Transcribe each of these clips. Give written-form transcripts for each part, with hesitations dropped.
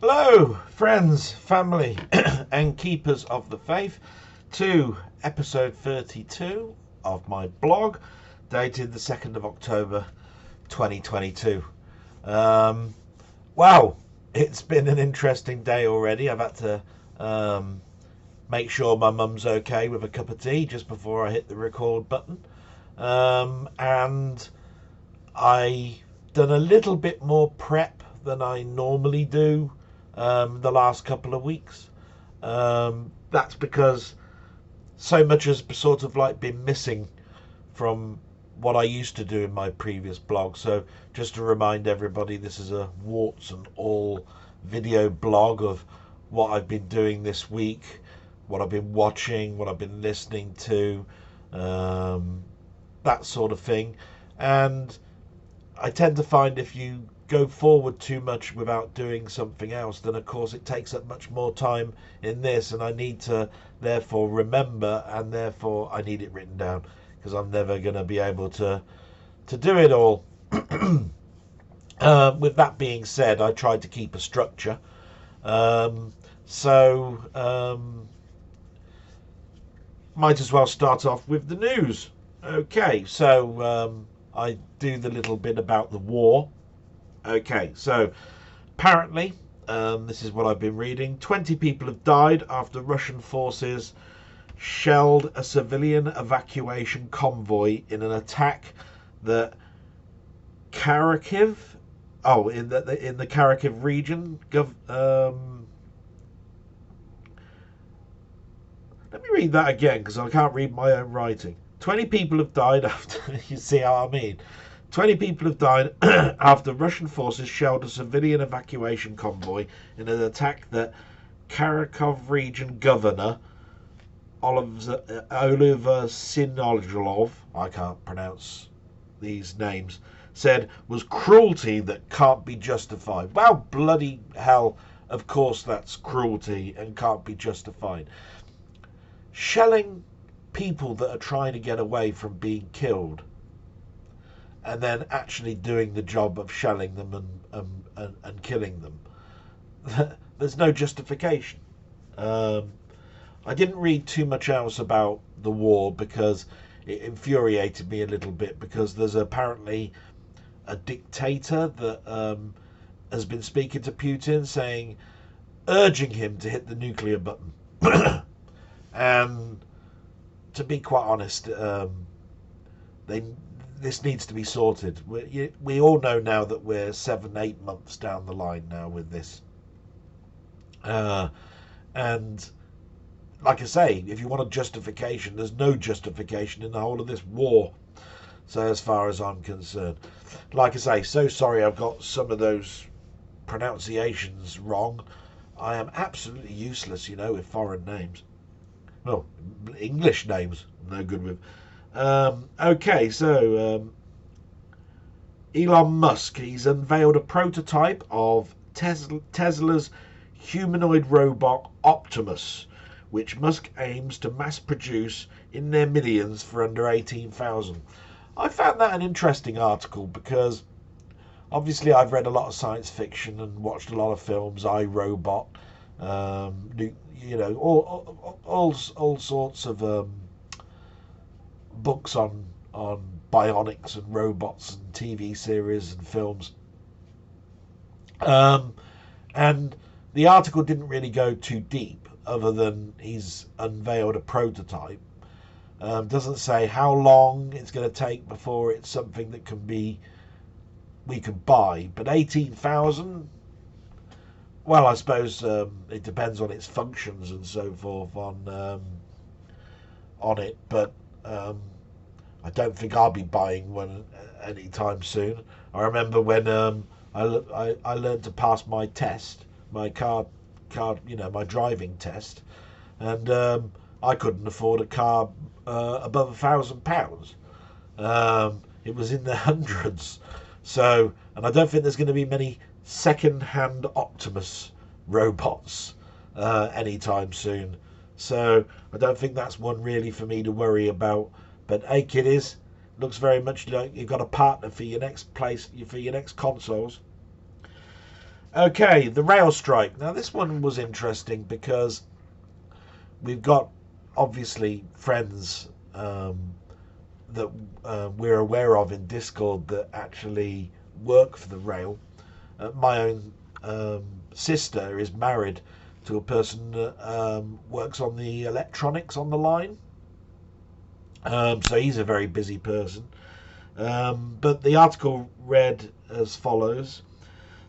Hello, friends, family, and keepers of the faith, to episode 32 of my blog, dated the 2nd of October 2022. Wow, it's been an interesting day already. I've had to make sure my mum's okay with a cup of tea just before I hit the record button. And I done a little bit more prep than I normally do the last couple of weeks. That's because so much has sort of like been missing from what I used to do in my previous blog. So just to remind everybody, this is a warts and all video blog of what I've been doing this week, what I've been watching, what I've been listening to, that sort of thing. And I tend to find if you go forward too much without doing something else, then of course it takes up much more time in this, and I need to therefore remember, and therefore I need it written down, because I'm never going to be able to do it all. With that being said, I tried to keep a structure. Might as well start off with the news. Okay, so I do the little bit about the war. Okay, so apparently, this is what I've been reading. 20 people have died after Russian forces shelled a civilian evacuation convoy in an attack that Kharkiv, in the Kharkiv region. Let me read that again because I can't read my own writing. 20 people have died after, you see how I mean. 20 people have died after Russian forces shelled a civilian evacuation convoy in an attack that Kharkiv region governor Oliver Sinolov, I can't pronounce these names, said was cruelty that can't be justified. Well, bloody hell, of course that's cruelty and can't be justified. Shelling people that are trying to get away from being killed, and then actually doing the job of shelling them and killing them. There's no justification. I didn't read too much else about the war because it infuriated me a little bit, because there's apparently a dictator that has been speaking to Putin, urging him to hit the nuclear button. And to be quite honest, this needs to be sorted. We all know now that we're 7-8 months down the line now with this. And like I say, if you want a justification, there's no justification in the whole of this war. So as far as I'm concerned, like I say, so sorry I've got some of those pronunciations wrong. I am absolutely useless, with foreign names. Well, English names, I'm no good with. Okay, so Elon Musk, he's unveiled a prototype of Tesla's humanoid robot Optimus, which Musk aims to mass produce in their millions for under 18,000. I found that an interesting article because obviously I've read a lot of science fiction and watched a lot of films, iRobot, all sorts of books on bionics and robots and TV series and films. And the article didn't really go too deep, other than he's unveiled a prototype. Doesn't say how long it's going to take before it's something that we could buy. But 18,000, well, I suppose it depends on its functions and so forth on it. But I don't think I'll be buying one anytime soon. I remember when I learned to pass my test, my car, my driving test, and I couldn't afford a car above £1,000. It was in the hundreds. So, and I don't think there's going to be many second-hand Optimus robots anytime soon. So I don't think that's one really for me to worry about. But hey, kiddies, looks very much like you've got a partner for your next consoles. Okay, the rail strike. Now this one was interesting because we've got obviously friends that we're aware of in Discord that actually work for the rail. My own sister is married to a person that works on the electronics on the line. So he's a very busy person. But the article read as follows.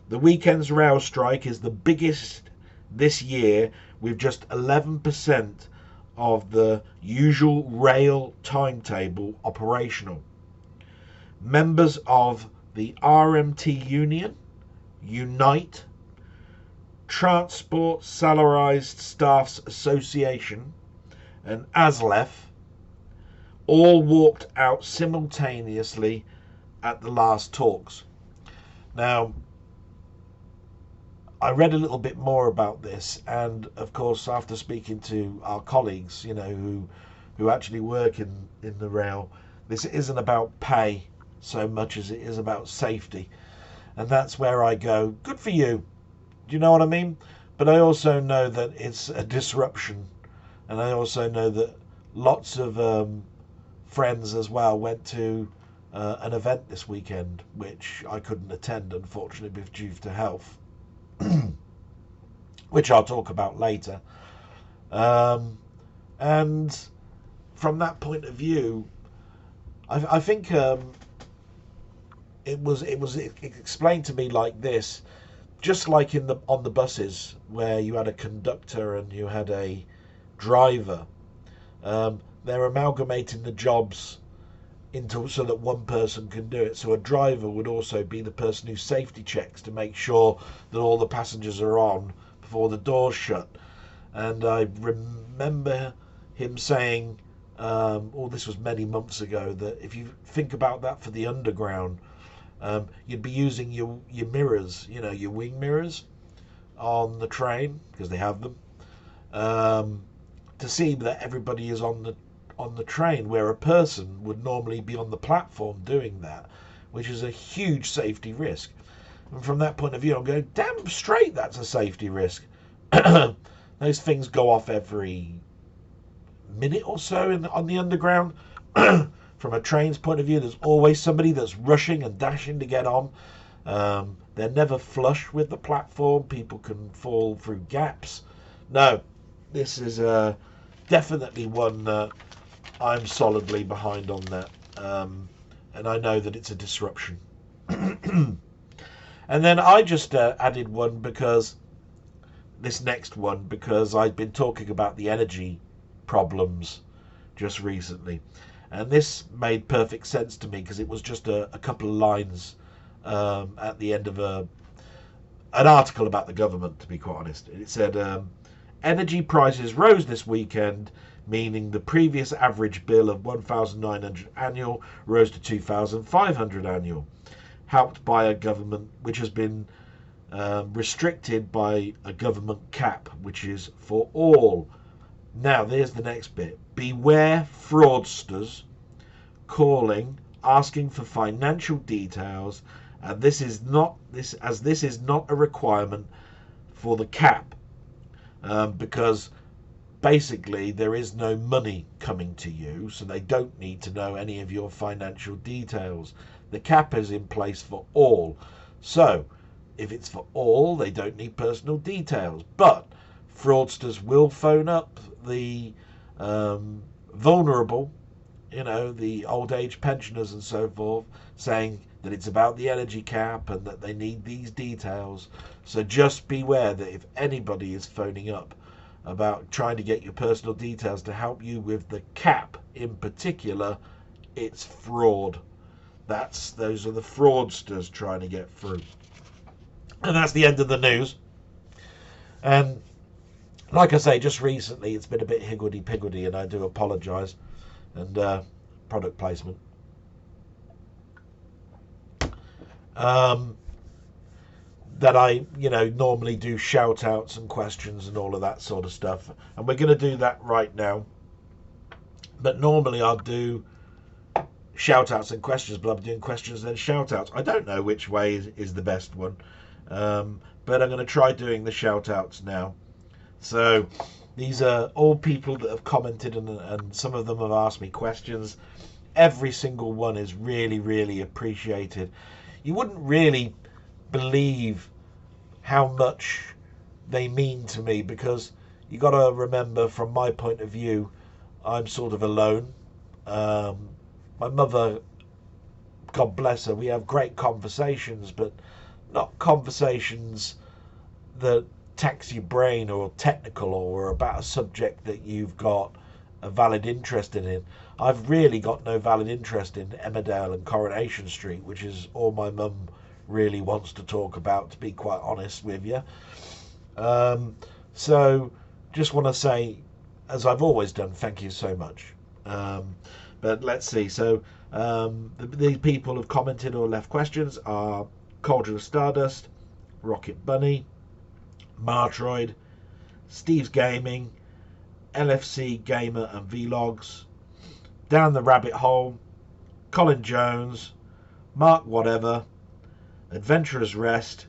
The weekend's rail strike is the biggest this year, with just 11% of the usual rail timetable operational. Members of the RMT Union, Unite, Transport Salarised Staffs Association, and ASLEF all walked out simultaneously at the last talks. Now, I read a little bit more about this, and of course, after speaking to our colleagues, who actually work in the rail, this isn't about pay so much as it is about safety, and that's where I go, good for you. Do you know what I mean? But I also know that it's a disruption, and I also know that lots of friends as well went to an event this weekend, which I couldn't attend, unfortunately, due to health. Which I'll talk about later. And from that point of view, I think it was explained to me like this, just like on the buses where you had a conductor and you had a driver. They're amalgamating the jobs into so that one person can do it. So a driver would also be the person who safety checks to make sure that all the passengers are on before the doors shut. And I remember him saying, this was many months ago, that if you think about that for the underground, you'd be using your mirrors, your wing mirrors on the train, because they have them, to see that everybody is on the train, where a person would normally be on the platform doing that, which is a huge safety risk. And from that point of view, I'm going, damn straight that's a safety risk. Those things go off every minute or so on the underground. From a train's point of view, there's always somebody that's rushing and dashing to get on. They're never flush with the platform. People can fall through gaps. No, this is definitely one that I'm solidly behind on that, and I know that it's a disruption. And then I just added one because I've been talking about the energy problems just recently, and this made perfect sense to me because it was just a couple of lines at the end of an article about the government, to be quite honest. It said, energy prices rose this weekend, meaning the previous average bill of $1,900 annual rose to $2,500 annual, helped by a government which has been restricted by a government cap, which is for all. Now, there's the next bit. Beware fraudsters calling, asking for financial details, and this is not a requirement for the cap, because basically there is no money coming to you, so they don't need to know any of your financial details. The cap is in place for all, so if it's for all, they don't need personal details. But fraudsters will phone up the vulnerable, the old age pensioners and so forth, saying that it's about the energy cap and that they need these details. So just beware that if anybody is phoning up about trying to get your personal details to help you with the cap in particular, it's fraud. Those are the fraudsters trying to get through. And that's the end of the news. And like I say, just recently it's been a bit higgledy-piggledy, and I do apologise. And product placement. That I, normally do shout outs and questions and all of that sort of stuff. And we're going to do that right now. But normally I'll do shout outs and questions, but I'm doing questions and then shout outs. I don't know which way is the best one. but I'm going to try doing the shout outs now. So these are all people that have commented, and some of them have asked me questions. Every single one is really, really appreciated. You wouldn't really believe how much they mean to me, because you got to remember, from my point of view, I'm sort of alone. My mother, God bless her, we have great conversations, but not conversations that tax your brain or technical or about a subject that you've got a valid interest in. I've really got no valid interest in Emmerdale and Coronation Street, which is all my mum really wants to talk about, to be quite honest with you. So just want to say, as I've always done, thank you so much. But let's see. So these people have commented or left questions are Cauldron of Stardust, Rocket Bunny, Martroid, Steve's Gaming, LFC Gamer and Vlogs, Down the Rabbit Hole, Colin Jones, Mark Whatever, Adventurer's Rest,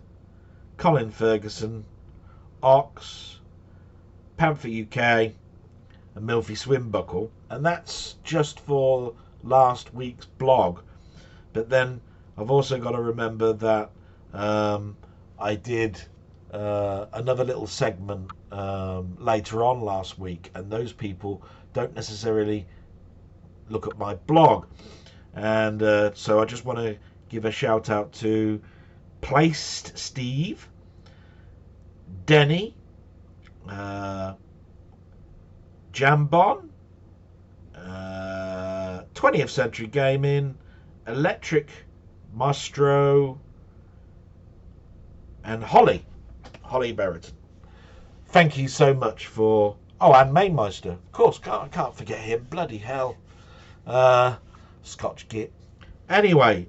Colin Ferguson, Ox, Panther UK, and Milfy Swimbuckle. And that's just for last week's blog. But then I've also got to remember that I did another little segment later on last week, and those people don't necessarily look at my blog. And so I just want to give a shout out to Placed Steve, Denny, Jambon, 20th Century Gaming, Electric Maestro, and Holly Berriton. Thank you so much for... Oh, and Mainmeister. Of course, can't forget him. Bloody hell. Scotch Git. Anyway,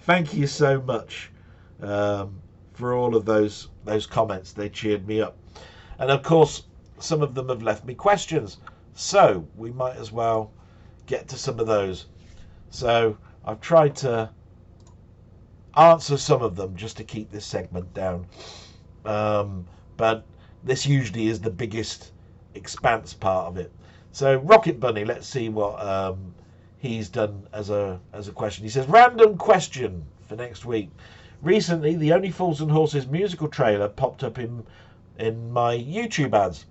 thank you so much for all of those comments. They cheered me up. And of course, some of them have left me questions, so we might as well get to some of those. So I've tried to answer some of them just to keep this segment down, but this usually is the biggest expanse part of it. So Rocket Bunny, let's see what he's done as a question. He says, random question for next week. Recently, the Only Fools and Horses musical trailer popped up in my YouTube ads.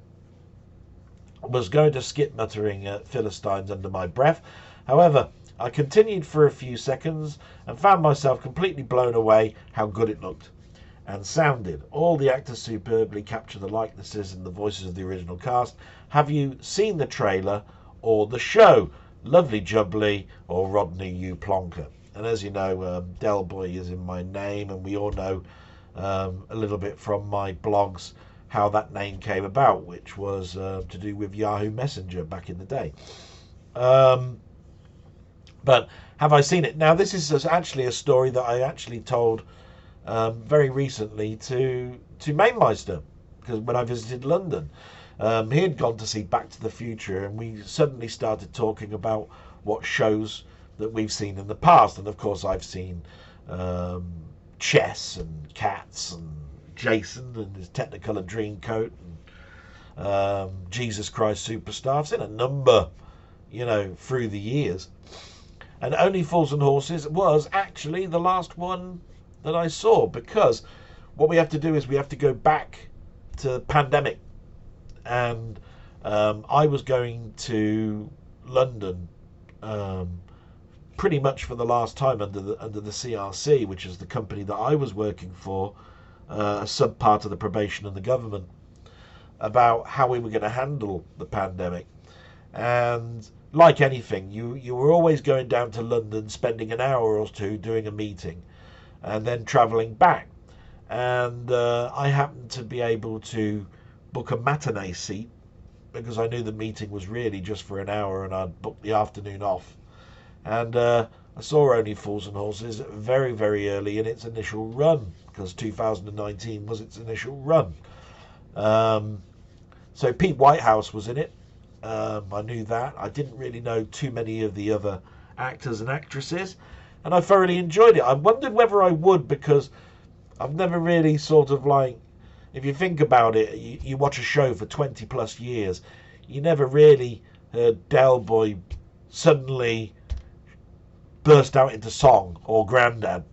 Was going to skip muttering Philistines under my breath. However, I continued for a few seconds and found myself completely blown away how good it looked and sounded. All the actors superbly capture the likenesses and the voices of the original cast. Have you seen the trailer or the show? Lovely jubbly, or Rodney U. Plonker. And as you know, Del Boy is in my name, and we all know a little bit from my blogs how that name came about, which was to do with Yahoo Messenger back in the day. But have I seen it? Now, this is actually a story that I actually told very recently to Mainmeister, because when I visited London, he had gone to see Back to the Future, and we suddenly started talking about what shows that we've seen in the past. And of course, I've seen Chess and Cats and Jason and his Technicolor Dreamcoat and Jesus Christ Superstar. I've seen a number, through the years. And Only Fools and Horses was actually the last one that I saw, because what we have to do is we have to go back to the pandemic. And I was going to London pretty much for the last time under the CRC, which is the company that I was working for, a sub-part of the probation and the government, about how we were going to handle the pandemic. And like anything, you were always going down to London, spending an hour or two doing a meeting, and then travelling back. And I happened to be able to book a matinee seat, because I knew the meeting was really just for an hour, and I'd booked the afternoon off. And I saw Only Fools and Horses very, very early in its initial run, because 2019 was its initial run. So Pete Whitehouse was in it. I knew that. I didn't really know too many of the other actors and actresses, and I thoroughly enjoyed it. I wondered whether I would, because I've never really sort of like, if you think about it, you watch a show for 20 plus years, you never really heard Del Boy suddenly burst out into song, or Grandad,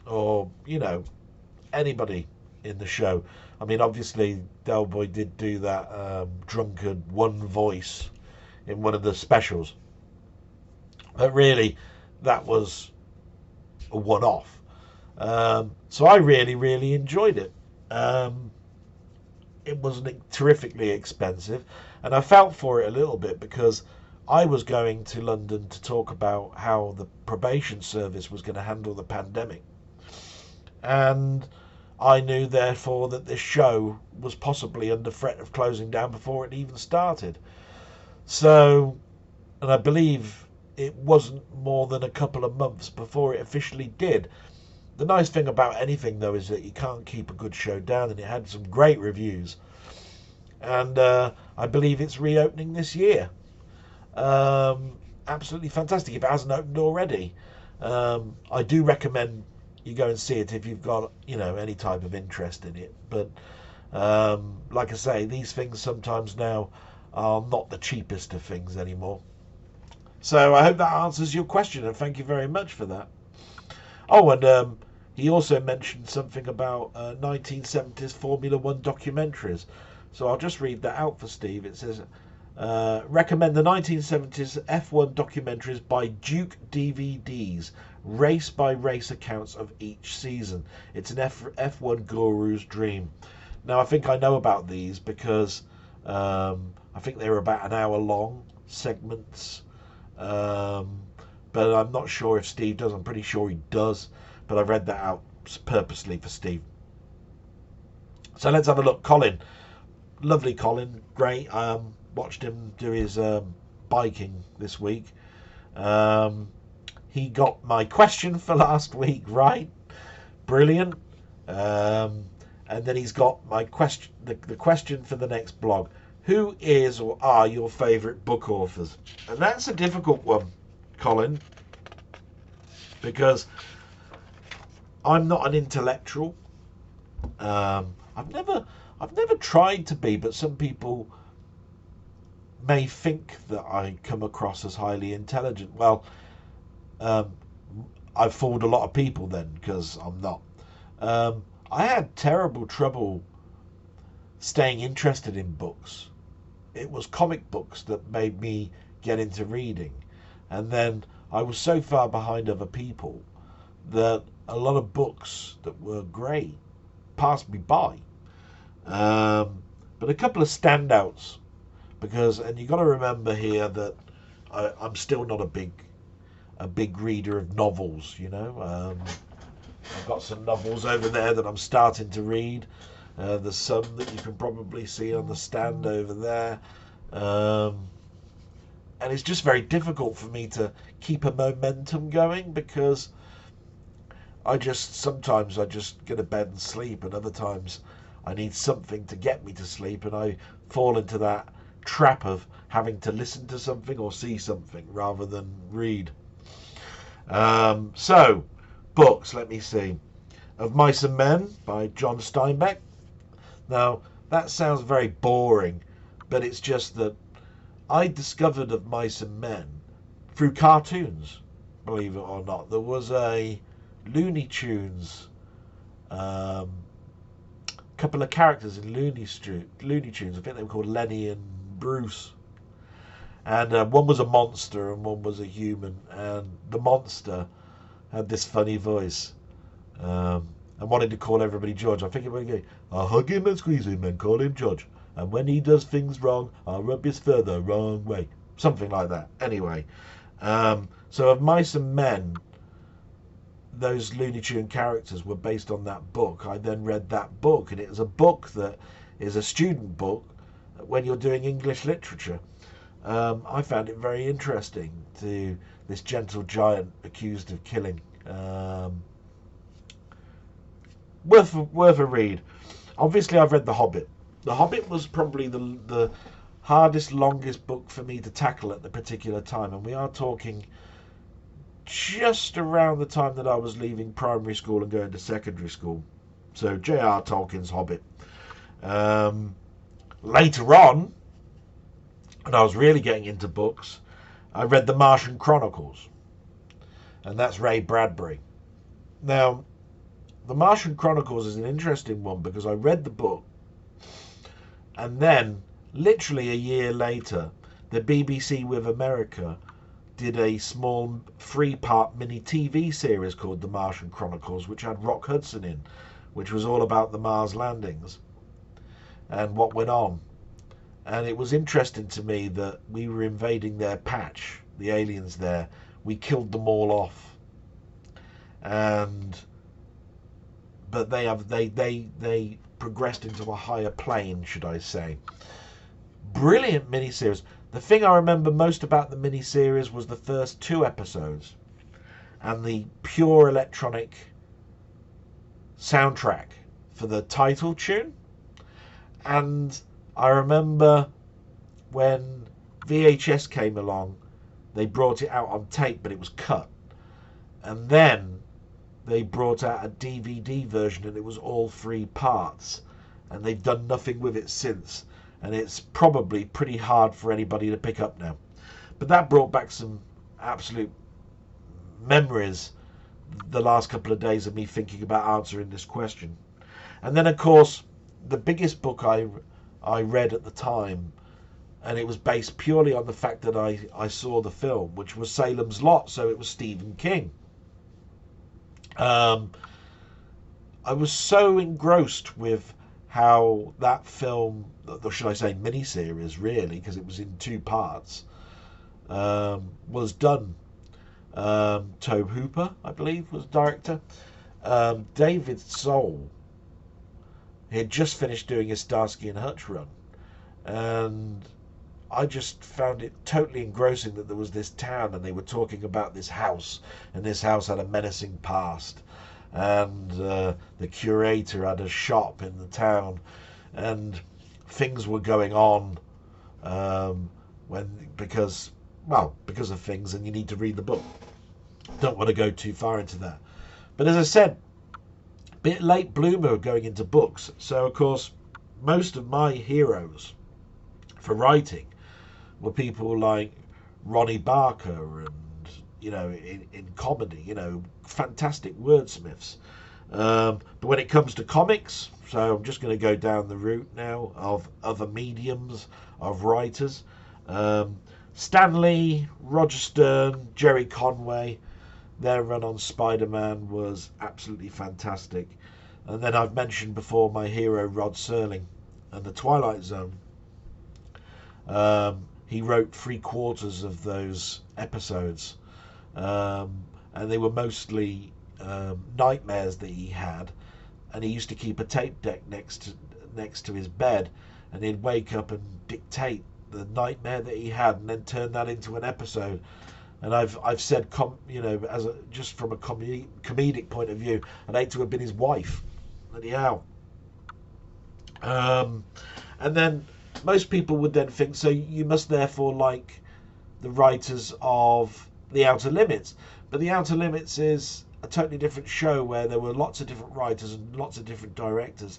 or, you know, anybody in the show. I mean, obviously, Del Boy did do that drunkard one voice in one of the specials. But really, that was a one-off. So I really, really enjoyed it. It wasn't terrifically expensive, and I felt for it a little bit because I was going to London to talk about how the probation service was going to handle the pandemic. And I knew, therefore, that this show was possibly under threat of closing down before it even started. So, and I believe it wasn't more than a couple of months before it officially did. The nice thing about anything, though, is that you can't keep a good show down, and it had some great reviews. And I believe it's reopening this year. Absolutely fantastic if it hasn't opened already. I do recommend you go and see it if you've got, you know, any type of interest in it. But like I say, these things sometimes now are not the cheapest of things anymore. So I hope that answers your question, and thank you very much for that. Oh, and he also mentioned something about 1970s Formula One documentaries. So I'll just read that out for Steve. It says, recommend the 1970s F1 documentaries by Duke DVDs, race by race accounts of each season. It's an F1 guru's dream. Now, I think I know about these because I think they were about an hour long segments. But I'm not sure if Steve does. I'm pretty sure he does. But I read that out purposely for Steve. So let's have a look. Colin. Lovely Colin. Great. Watched him do his biking this week. He got my question for last week right. Brilliant. And then he's got my question, the question for the next blog. Who is or are your favourite book authors? And that's a difficult one, Colin, because I'm not an intellectual. I've never tried to be, but some people may think that I come across as highly intelligent. Well, I've fooled a lot of people then, because I'm not. I had terrible trouble staying interested in books. It was comic books that made me get into reading. And then I was so far behind other people that a lot of books that were great passed me by. But a couple of standouts, because, and you've got to remember here that I'm still not a big reader of novels, you know. I've got some novels over there that I'm starting to read. There's some that you can probably see on the stand over there. And it's just very difficult for me to keep a momentum going, because sometimes I just go to bed and sleep, and other times I need something to get me to sleep, and I fall into that trap of having to listen to something or see something rather than read. So, books, let me see. Of Mice and Men by John Steinbeck. Now, that sounds very boring, but it's just that I discovered Of Mice and Men through cartoons, believe it or not. There was a Looney Tunes, couple of characters in Looney Tunes. I think they were called Lenny and Bruce. And one was a monster and one was a human. And the monster had this funny voice. And wanted to call everybody George. I think it would go, I'll hug him and squeeze him and call him George. And when he does things wrong, I'll rub his fur the wrong way. Something like that. Anyway, so Of Mice and Men, those Looney Tune characters were based on that book. I then read that book, and it was a book that is a student book when you're doing English literature. I found it very interesting, to this gentle giant accused of killing. Worth a read. Obviously, I've read The Hobbit. The Hobbit was probably the hardest, longest book for me to tackle at the particular time, and we are talking just around the time that I was leaving primary school and going to secondary school. So J.R. Tolkien's Hobbit. Later on, when I was really getting into books, I read the Martian Chronicles, and that's Ray Bradbury. Now, the Martian Chronicles is an interesting one because I read the book, and then literally a year later, the BBC with America did a small 3-part mini TV series called The Martian Chronicles, which had Rock Hudson in, which was all about the Mars landings and what went on. And it was interesting to me that we were invading their patch, the aliens there. We killed them all off. But they progressed into a higher plane, should I say. Brilliant miniseries. The thing I remember most about the miniseries was the first 2 episodes and the pure electronic soundtrack for the title tune. And I remember when VHS came along, they brought it out on tape, but it was cut. And then they brought out a DVD version, and it was all 3 parts. And they've done nothing with it since. And it's probably pretty hard for anybody to pick up now. But that brought back some absolute memories the last couple of days of me thinking about answering this question. And then, of course, the biggest book I read at the time, and it was based purely on the fact that I saw the film, which was Salem's Lot, so it was Stephen King. I was so engrossed with how that film, or should I say miniseries really, because it was in 2 parts, was done. Tobe Hooper, I believe, was director. David Soul, he had just finished doing his Starsky and Hutch run, and I just found it totally engrossing that there was this town and they were talking about this house, and this house had a menacing past, and the curator had a shop in the town, and things were going on because of things, and you need to read the book. Don't want to go too far into that. But as I said, bit late bloomer going into books. So of course, most of my heroes for writing were people like Ronnie Barker, and in comedy, fantastic wordsmiths. But when it comes to comics, so I'm just going to go down the route now of other mediums of writers. Stan Lee, Roger Stern, Jerry Conway, their run on Spider-Man was absolutely fantastic. And then I've mentioned before my hero Rod Serling and the Twilight Zone. He wrote 3/4 of those episodes, and they were mostly nightmares that he had, and he used to keep a tape deck next to his bed, and he'd wake up and dictate the nightmare that he had, and then turn that into an episode. And I've said, just from a comedic point of view, I'd hate to have been his wife. Bloody hell. And then most people would then think, so you must therefore like the writers of The Outer Limits. But The Outer Limits is a totally different show where there were lots of different writers and lots of different directors.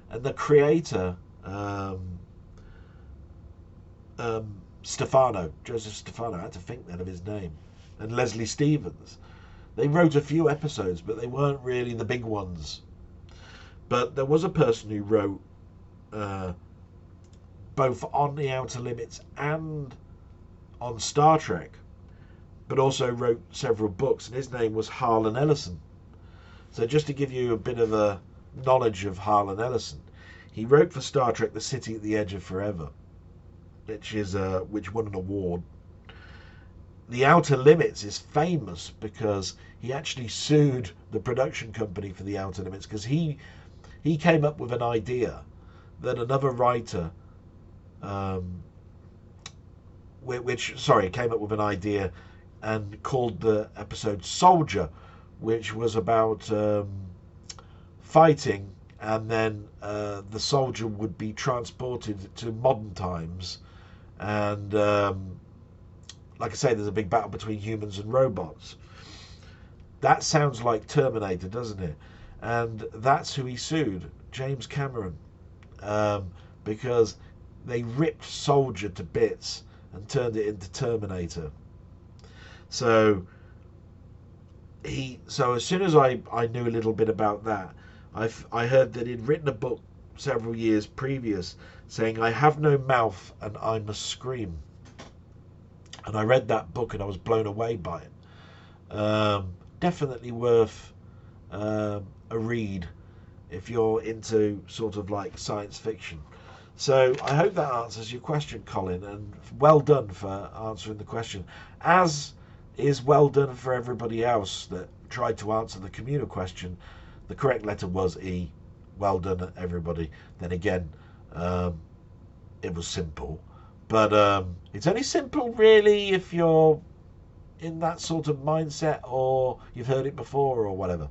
And the creator, Joseph Stefano, I had to think then of his name, and Leslie Stevens. They wrote a few episodes, but they weren't really the big ones. But there was a person who wrote both on The Outer Limits and on Star Trek, but also wrote several books, and his name was Harlan Ellison. So just to give you a bit of a knowledge of Harlan Ellison, he wrote for Star Trek The City at the Edge of Forever, which won an award. The Outer Limits is famous because he actually sued the production company for The Outer Limits, because he came up with an idea that another writer came up with an idea and called the episode Soldier, which was about fighting, and then the soldier would be transported to modern times, and like I say, there's a big battle between humans and robots. That sounds like Terminator, doesn't it? and that's who he sued, James Cameron, because they ripped Soldier to bits and turned it into Terminator. So as soon as I knew a little bit about that, I heard that he'd written a book several years previous saying, "I have no mouth and I must scream." And I read that book and I was blown away by it. Definitely worth a read if you're into sort of like science fiction. So I hope that answers your question, Colin, and well done for answering the question, as is well done for everybody else that tried to answer the communal question. The correct letter was E. Well done, everybody. Then again, it was simple, but it's only simple really if you're in that sort of mindset or you've heard it before or whatever.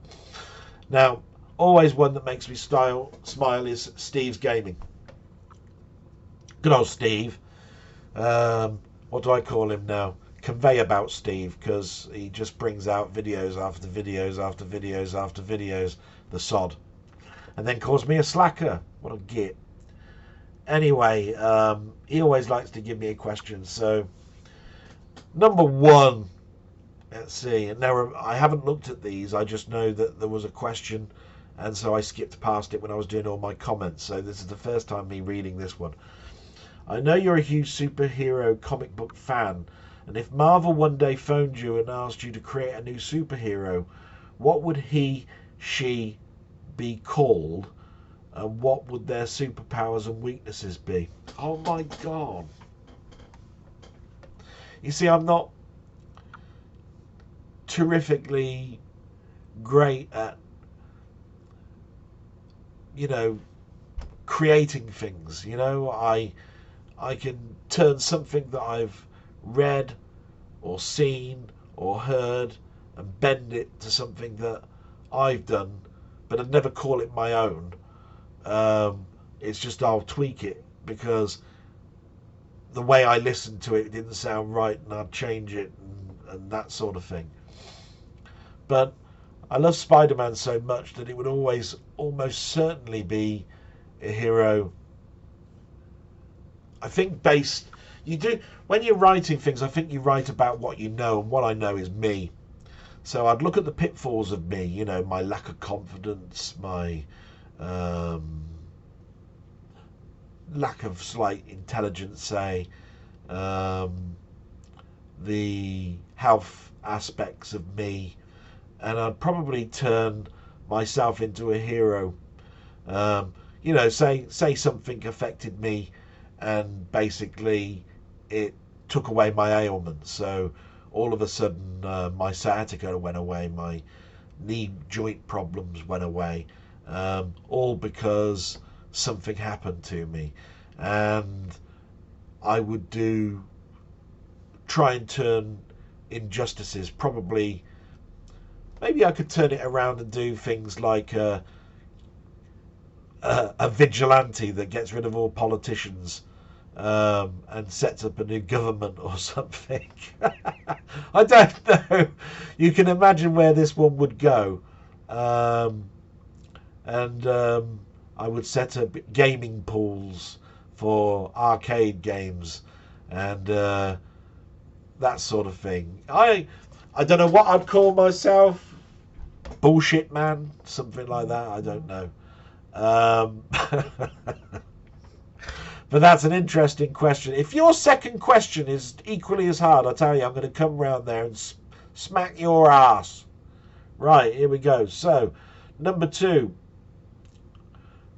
Now, always one that makes me smile is Steve's Gaming. Good old Steve. What do I call him now? Conveyor belt Steve, because he just brings out videos after videos after videos after videos, the sod, and then calls me a slacker. What a git. Anyway, he always likes to give me a question. So number one, let's see, and now I haven't looked at these, I just know that there was a question, and so I skipped past it when I was doing all my comments. So this is the first time me reading this one. I know you're a huge superhero comic book fan, and if Marvel one day phoned you and asked you to create a new superhero, what would she be called, and what would their superpowers and weaknesses be? Oh my God. You see, I'm not terrifically great at, creating things. I can turn something that I've read or seen or heard and bend it to something that I've done, but I'd never call it my own. It's just I'll tweak it because the way I listened to it didn't sound right, and I'd change it and that sort of thing. But I love Spider-Man so much that it would always almost certainly be a hero. I think when you're writing things, I think you write about what you know, and what I know is me. So I'd look at the pitfalls of me, my lack of confidence, my lack of slight intelligence, say, the health aspects of me, and I'd probably turn myself into a hero. Say something affected me and basically it took away my ailments. So all of a sudden my sciatica went away, my knee joint problems went away, all because something happened to me. And I would try and turn injustices, maybe I could turn it around and do things like a vigilante that gets rid of all politicians and sets up a new government or something. I don't know. You can imagine where this one would go. And I would set up gaming pools for arcade games and that sort of thing. I don't know what I'd call myself. Bullshit man, something like that. I don't know. But that's an interesting question. If your second question is equally as hard, I tell you, I'm going to come round there and smack your ass. Right, here we go. So, number 2.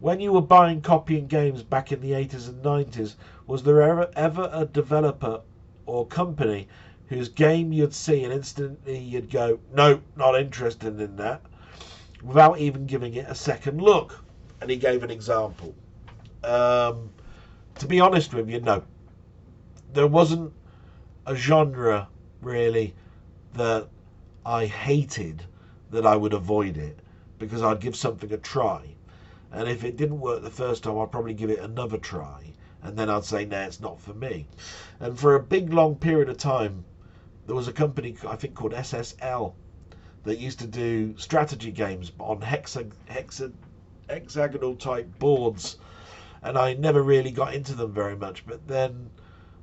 When you were buying copying games back in the 80s and 90s, was there ever a developer or company whose game you'd see and instantly you'd go, no, not interested in that, without even giving it a second look? And he gave an example. To be honest with you, no. There wasn't a genre, really, that I hated that I would avoid it, because I'd give something a try. And if it didn't work the first time, I'd probably give it another try. And then I'd say, nah, it's not for me. And for a big, long period of time, there was a company, I think, called SSL, that used to do strategy games on hexagonal type boards, and I never really got into them very much. But then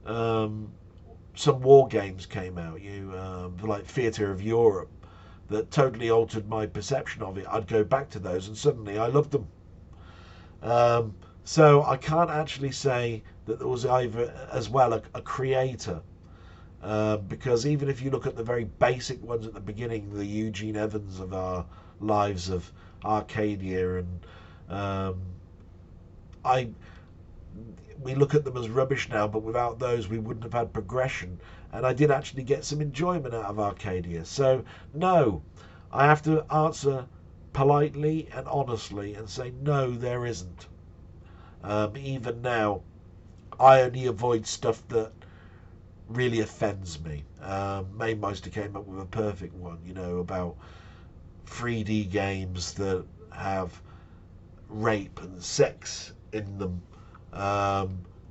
some war games came out, like Theatre of Europe, that totally altered my perception of it. I'd go back to those and suddenly I loved them. So I can't actually say that there was either as well a creator, because even if you look at the very basic ones at the beginning, the Eugene Evans of our lives of Arcadia, and we look at them as rubbish now, but without those we wouldn't have had progression, and I did actually get some enjoyment out of Arcadia. So no, I have to answer politely and honestly and say no, there isn't. Even now, I only avoid stuff that really offends me. Maymeister came up with a perfect one, about 3D games that have rape and sex in them,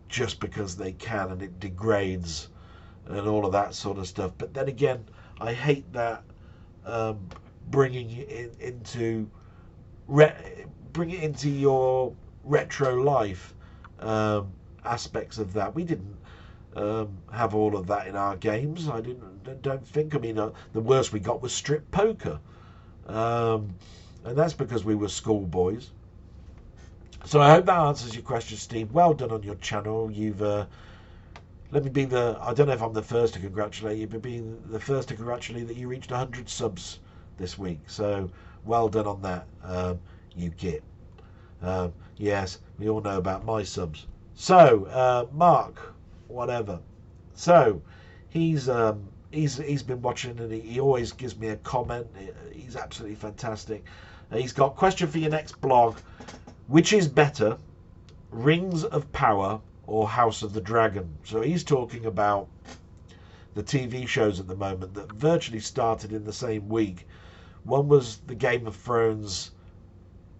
just because they can, and it degrades and all of that sort of stuff. But then again, I hate that bringing it into your retro life aspects of that. We didn't have all of that in our games. Don't think. I mean, the worst we got was strip poker, and that's because we were schoolboys. So I hope that answers your question, Steve. Well done on your channel. You've let me be I don't know if I'm the first to congratulate you, but being the first to congratulate that you reached 100 subs this week. So well done on that, you git. Yes, we all know about my subs. So Mark, whatever. So he's been watching, and he always gives me a comment. He's absolutely fantastic. He's got a question for your next blog. Which is better, Rings of Power or House of the Dragon? So he's talking about the TV shows at the moment that virtually started in the same week. One was the Game of Thrones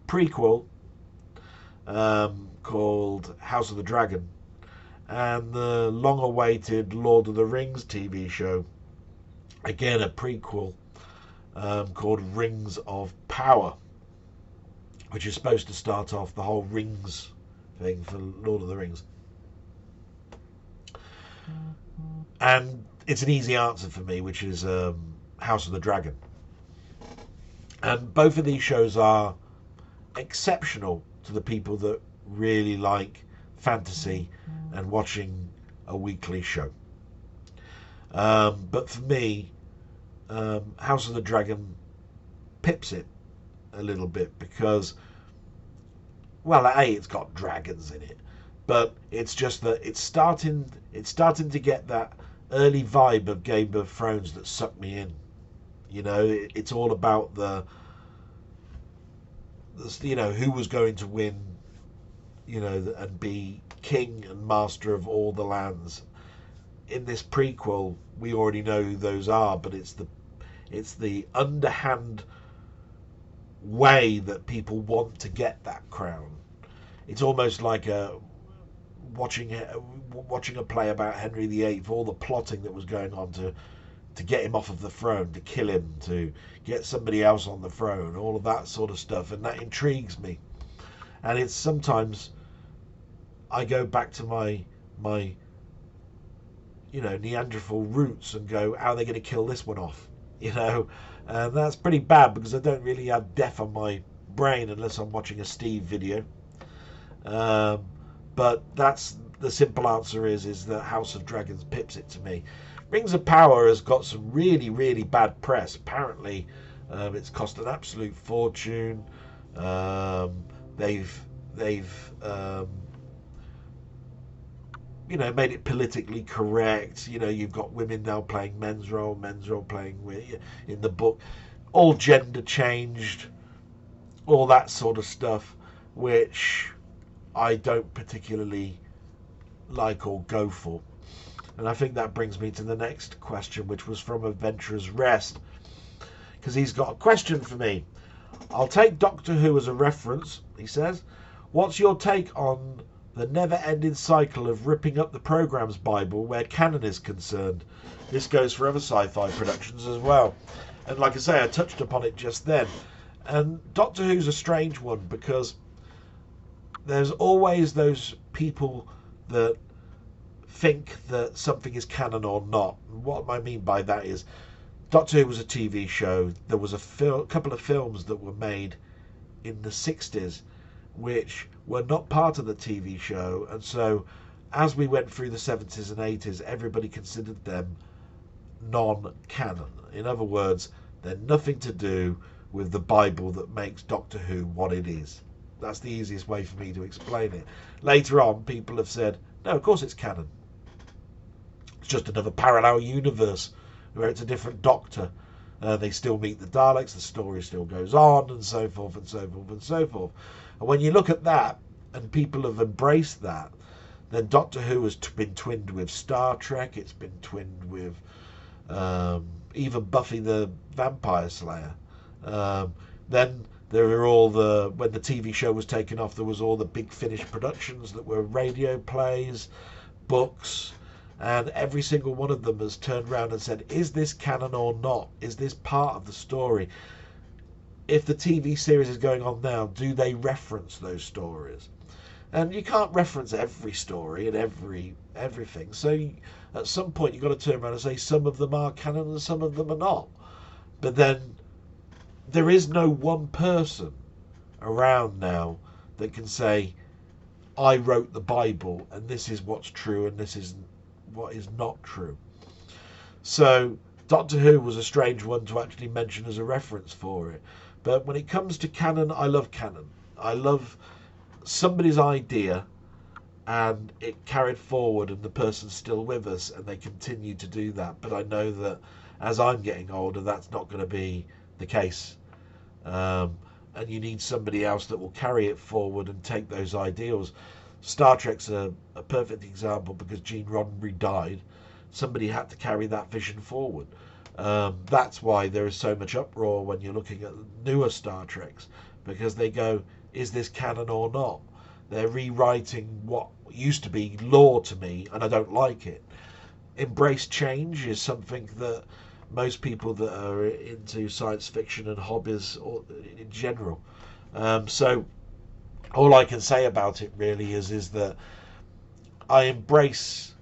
prequel, called House of the Dragon, and the long-awaited Lord of the Rings TV show, again a prequel, called Rings of Power, which is supposed to start off the whole rings thing for Lord of the Rings. And it's an easy answer for me, which is House of the Dragon. And both of these shows are exceptional to the people that really like fantasy and watching a weekly show. But for me, House of the Dragon pips it a little bit because, well, it's got dragons in it, but it's just that it's starting to get that early vibe of Game of Thrones that sucked me in. It's all about the who was going to win, and be king and master of all the lands. In this prequel, we already know who those are, but it's the underhand way that people want to get that crown. It's almost like watching a play about Henry VIII, all the plotting that was going on to get him off of the throne, to kill him, to get somebody else on the throne, all of that sort of stuff, and that intrigues me. And it's sometimes I go back to my Neanderthal roots and go, how are they going to kill this one off? And that's pretty bad because I don't really have death on my brain unless I'm watching a Steve video. But that's the simple answer is that House of Dragons pips it to me. Rings of Power has got some really, really bad press. Apparently, it's cost an absolute fortune. They've made it politically correct. You've got women now playing men's role playing in the book, all gender changed, all that sort of stuff, which I don't particularly like or go for. And I think that brings me to the next question, which was from Adventurer's Rest, because he's got a question for me. I'll take Doctor Who as a reference, he says. What's your take on the never-ending cycle of ripping up the programme's Bible where canon is concerned? This goes for other sci-fi productions as well. And like I say, I touched upon it just then. And Doctor Who's a strange one because there's always those people that think that something is canon or not. And what I mean by that is Doctor Who was a TV show. There was a couple of films that were made in the 60s which were not part of the TV show, and so as we went through the 70s and 80s, everybody considered them non-canon. In other words, they're nothing to do with the Bible that makes Doctor Who what it is. That's the easiest way for me to explain it. Later on, people have said, no, of course it's canon. It's just another parallel universe where it's a different Doctor. They still meet the Daleks, the story still goes on, and so forth and so forth and so forth. And when you look at that, and people have embraced that, then Doctor Who has been twinned with Star Trek, it's been twinned with even Buffy the Vampire Slayer. Then there were all when the TV show was taken off, there was all the big Finish productions that were radio plays, books, and every single one of them has turned around and said, is this canon or not? Is this part of the story? If the TV series is going on now, do they reference those stories? And you can't reference every story and everything. So at some point you've got to turn around and say some of them are canon and some of them are not. But then there is no one person around now that can say, I wrote the Bible and this is what's true and this is what is not true. So Doctor Who was a strange one to actually mention as a reference for it. But when it comes to canon, I love canon. I love somebody's idea and it carried forward and the person's still with us and they continue to do that. But I know that as I'm getting older, that's not going to be the case. And you need somebody else that will carry it forward and take those ideals. Star Trek's a perfect example because Gene Roddenberry died. Somebody had to carry that vision forward. That's why there is so much uproar when you're looking at newer Star Treks, because they go, is this canon or not? They're rewriting what used to be lore to me, and I don't like it. Embrace change is something that most people that are into science fiction and hobbies or in general. So all I can say about it really is that I embrace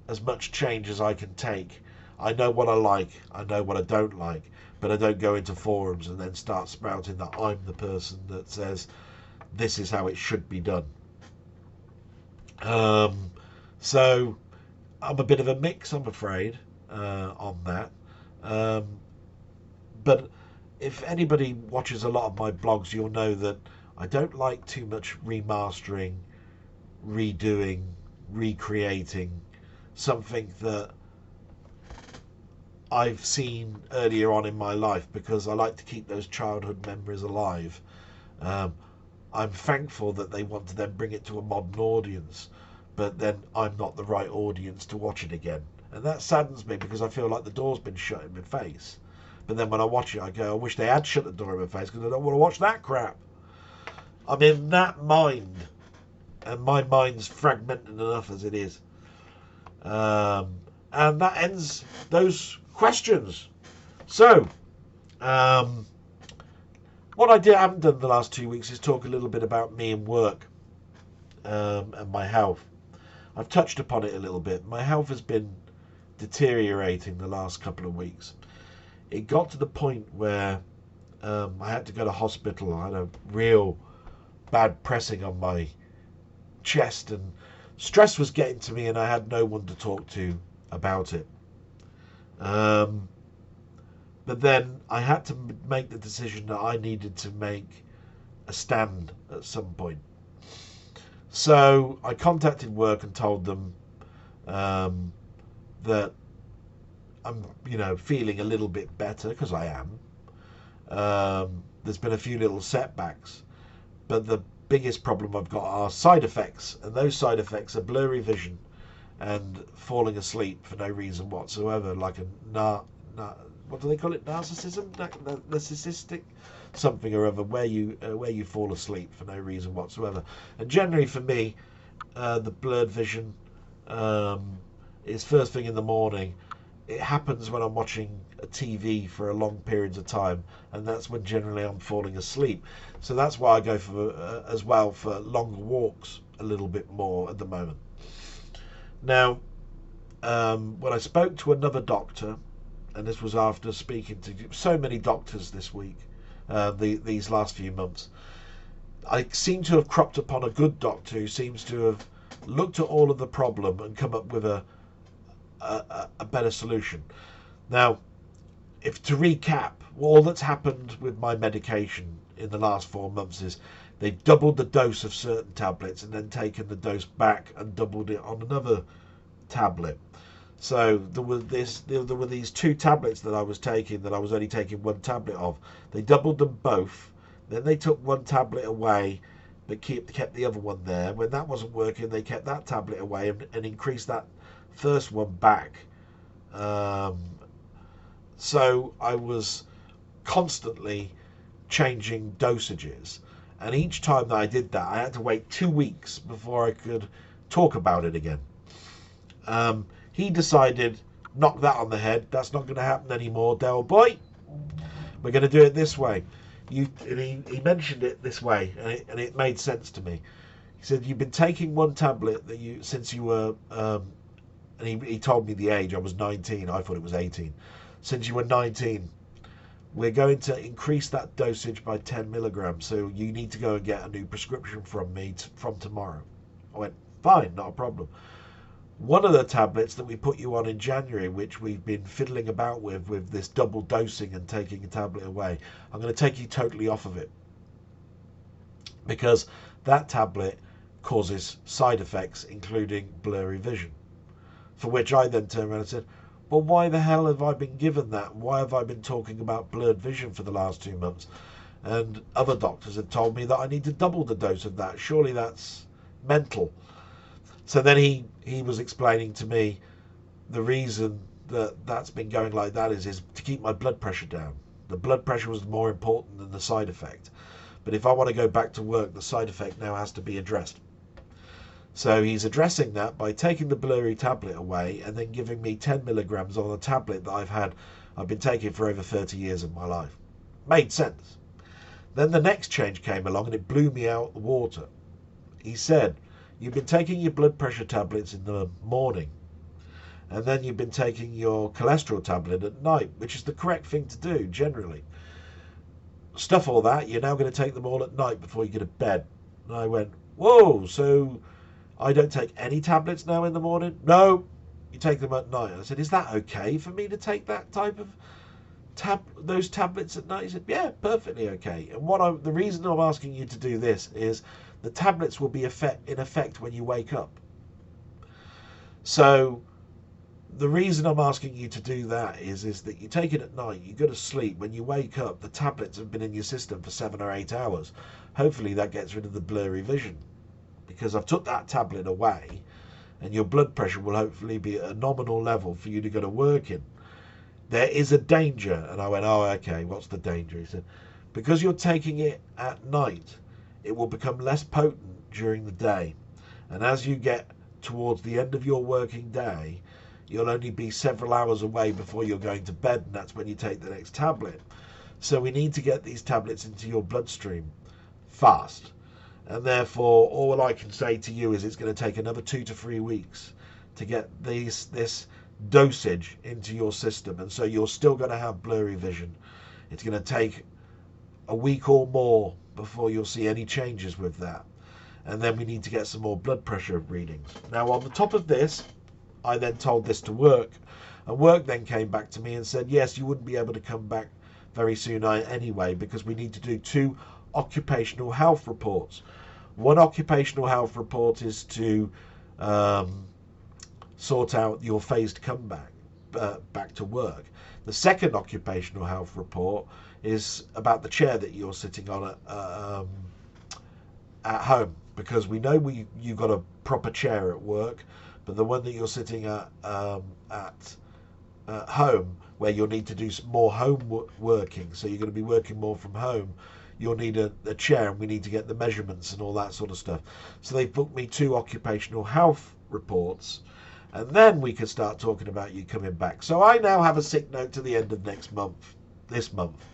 as much change as I can take. I know what I like, I know what I don't like, but I don't go into forums and then start spouting that I'm the person that says this is how it should be done. So I'm a bit of a mix, I'm afraid, on that. But if anybody watches a lot of my blogs, you'll know that I don't like too much remastering, redoing, recreating something that I've seen earlier on in my life, because I like to keep those childhood memories alive. I'm thankful that they want to then bring it to a modern audience, but then I'm not the right audience to watch it again. And that saddens me because I feel like the door's been shut in my face. But then when I watch it, I go, I wish they had shut the door in my face because I don't want to watch that crap. I'm in that mind, and my mind's fragmented enough as it is. And that ends those questions. So, what I haven't done the last 2 weeks is talk a little bit about me and work and my health. I've touched upon it a little bit. My health has been deteriorating the last couple of weeks. It got to the point where I had to go to hospital. I had a real bad pressing on my chest and stress was getting to me, and I had no one to talk to about it. But then I had to make the decision that I needed to make a stand at some point. So I contacted work and told them that I'm, feeling a little bit better, because I am. There's been a few little setbacks, but the biggest problem I've got are side effects, and those side effects are blurry vision and falling asleep for no reason whatsoever, like a what do they call it? Narcissistic something or other, where you fall asleep for no reason whatsoever. And generally for me, the blurred vision is first thing in the morning. it happens when I'm watching a TV for a long periods of time, and that's when generally I'm falling asleep. So that's why I go for as well for longer walks a little bit more at the moment. Now, when I spoke to another doctor, and this was after speaking to so many doctors this week, these last few months, I seem to have cropped upon a good doctor who seems to have looked at all of the problem and come up with a better solution. Now, if to recap, all that's happened with my medication in the last 4 months is they've doubled the dose of certain tablets and then taken the dose back and doubled it on another tablet. So there were these 2 tablets that I was taking that I was only taking 1 tablet of. They doubled them both. Then they took 1 tablet away, but kept the other one there. When that wasn't working, they kept that tablet away and increased that first one back. So I was constantly changing dosages, and each time that I did that, I had to wait 2 weeks before I could talk about it again. He decided, knock that on the head. That's not going to happen anymore, Dale boy. We're going to do it this way. He mentioned it this way, and it made sense to me. He said, you've been taking 1 tablet that since you were, and he told me the age. I was 19. I thought it was 18. Since you were 19, we're going to increase that dosage by 10 milligrams. So you need to go and get a new prescription from me from tomorrow. I went, fine, not a problem. One of the tablets that we put you on in January, which we've been fiddling about with this double dosing and taking a tablet away, I'm going to take you totally off of it, because that tablet causes side effects, including blurry vision. For which I then turned around and said, well, why the hell have I been given that? Why have I been talking about blurred vision for the last 2 months? And other doctors have told me that I need to double the dose of that. Surely that's mental. So then he was explaining to me the reason that's been going like that is to keep my blood pressure down. The blood pressure was more important than the side effect. But if I want to go back to work, the side effect now has to be addressed. So he's addressing that by taking the blurry tablet away and then giving me 10 milligrams on a tablet that I've been taking for over 30 years of my life. Made sense. Then the next change came along and it blew me out the water. He said, you've been taking your blood pressure tablets in the morning, and then you've been taking your cholesterol tablet at night, which is the correct thing to do generally. Stuff all that, you're now going to take them all at night before you get to bed. And I went, whoa, so I don't take any tablets now in the morning? No, you take them at night. I said, is that okay for me to take that type of those tablets at night? He said, yeah, perfectly okay. And the reason I'm asking you to do this is the tablets will be in effect when you wake up. So the reason I'm asking you to do that is that you take it at night, you go to sleep, when you wake up, the tablets have been in your system for 7 or 8 hours. Hopefully that gets rid of the blurry vision, because I've took that tablet away and your blood pressure will hopefully be at a nominal level for you to go to work in. There is a danger. And I went, oh, okay, what's the danger? He said, because you're taking it at night, it will become less potent during the day. And as you get towards the end of your working day, you'll only be several hours away before you're going to bed, and that's when you take the next tablet. So we need to get these tablets into your bloodstream fast. And therefore, all I can say to you is it's going to take another 2 to 3 weeks to get this dosage into your system. And so you're still going to have blurry vision. It's going to take a week or more before you'll see any changes with that. And then we need to get some more blood pressure readings. Now, on the top of this, I then told this to work. And work then came back to me and said, yes, you wouldn't be able to come back very soon anyway, because we need to do 2 occupational health reports. One occupational health report is to sort out your phased comeback back to work. The second occupational health report is about the chair that you're sitting on at home, because we know you've got a proper chair at work, but the one that you're sitting at home, where you'll need to do some more home working, so you're going to be working more from home, you'll need a chair, and we need to get the measurements and all that sort of stuff. So they've booked me 2 occupational health reports, And then we can start talking about you coming back. So I now have a sick note to the end of this month.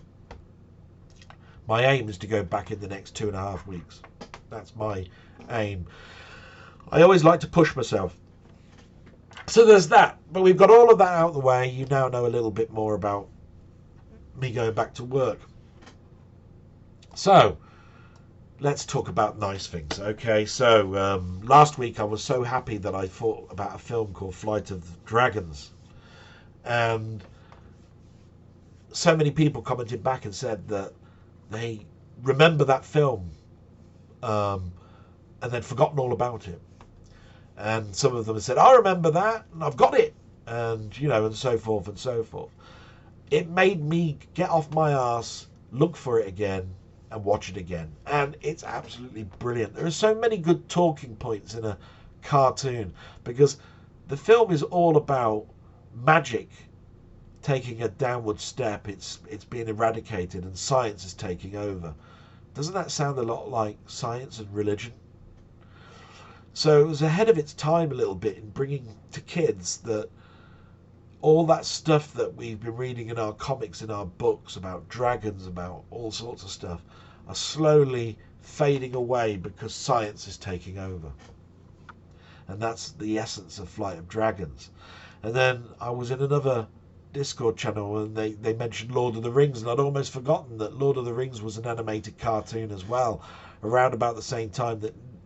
My aim is to go back in the next 2.5 weeks. That's my aim. I always like to push myself. So there's that. But we've got all of that out of the way. You now know a little bit more about me going back to work. So let's talk about nice things. Okay, so last week I was so happy that I thought about a film called Flight of the Dragons. And so many people commented back and said that they remember that film and they'd forgotten all about it. And some of them have said, I remember that and I've got it. And, you know, and so forth and so forth. It made me get off my arse, look for it again, and watch it again. And it's absolutely brilliant. There are so many good talking points in a cartoon because the film is all about magic taking a downward step. It's being eradicated and science is taking over. Doesn't that sound a lot like science and religion? So it was ahead of its time a little bit in bringing to kids that all that stuff that we've been reading in our comics, in our books, about dragons, about all sorts of stuff, are slowly fading away because science is taking over. And that's the essence of Flight of Dragons. And then I was in another Discord channel and they mentioned Lord of the Rings, and I'd almost forgotten that Lord of the Rings was an animated cartoon as well, around about the same time